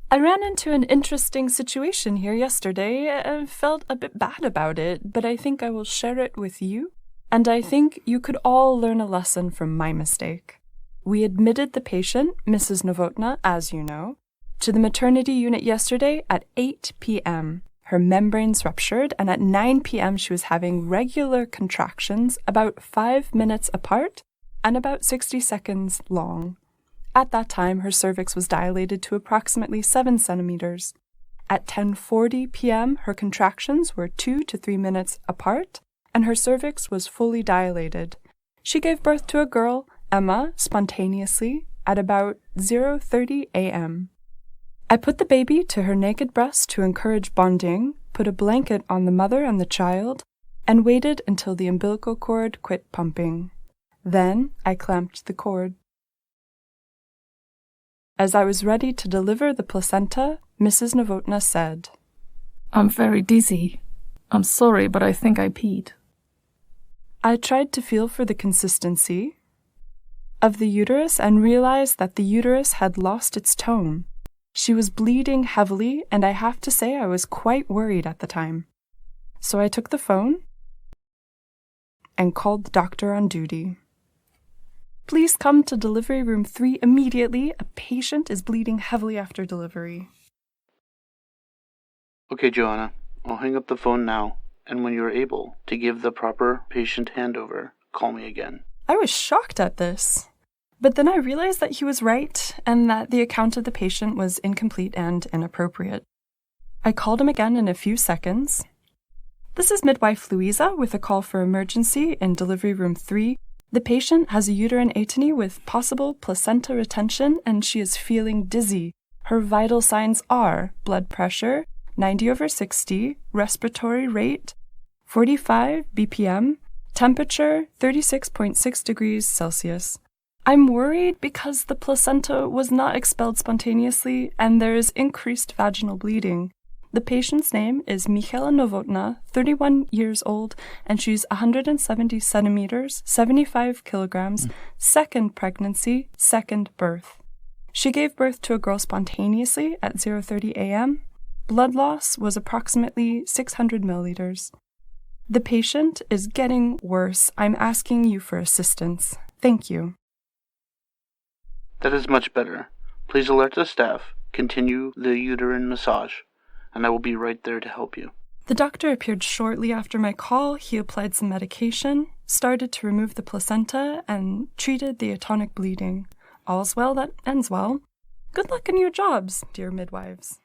I ran into an interesting situation here yesterday. I felt a bit bad about it, but I think I will share it with you. And I think you could all learn a lesson from my mistake. We admitted the patient, Mrs. Novotna, as you know, to the maternity unit yesterday at 8 p.m. Her membranes ruptured, and at 9 p.m. she was having regular contractions about 5 minutes apart and about 60 seconds long. At that time, her cervix was dilated to approximately 7 centimeters. At 10:40 p.m., her contractions were 2 to 3 minutes apart, and her cervix was fully dilated. She gave birth to a girl, Emma, spontaneously at about 0:30 a.m. I put the baby to her naked breast to encourage bonding, put a blanket on the mother and the child, and waited until the umbilical cord quit pumping. Then I clamped the cord. As I was ready to deliver the placenta, Mrs. Novotna said, "I'm very dizzy. I'm sorry, but I think I peed." I tried to feel for the consistency of the uterus and realized that the uterus had lost its tone. She was bleeding heavily, and I have to say I was quite worried at the time. So I took the phone and called the doctor on duty. "Please come to delivery room 3 immediately. A patient is bleeding heavily after delivery." Okay, Joanna, I'll hang up the phone now, and when you're able to give the proper patient handover, call me again. I was shocked at this, but then I realized that he was right and that the account of the patient was incomplete and inappropriate. I called him again in a few seconds. "This is midwife Louisa with a call for emergency in delivery room 3. The patient has a uterine atony with possible placenta retention and she is feeling dizzy. Her vital signs are blood pressure, 90/60, respiratory rate, 45 BPM, temperature, 36.6 degrees Celsius. I'm worried because the placenta was not expelled spontaneously and there is increased vaginal bleeding. The patient's name is Michaela Novotna, 31 years old, and she's 170 centimeters, 75 kilograms, second pregnancy, second birth. She gave birth to a girl spontaneously at 0:30 a.m. Blood loss was approximately 600 milliliters. The patient is getting worse. I'm asking you for assistance. Thank you." That is much better. Please alert the staff, continue the uterine massage, and I will be right there to help you. The doctor appeared shortly after my call. He applied some medication, started to remove the placenta, and treated the atonic bleeding. All's well that ends well. Good luck in your jobs, dear midwives.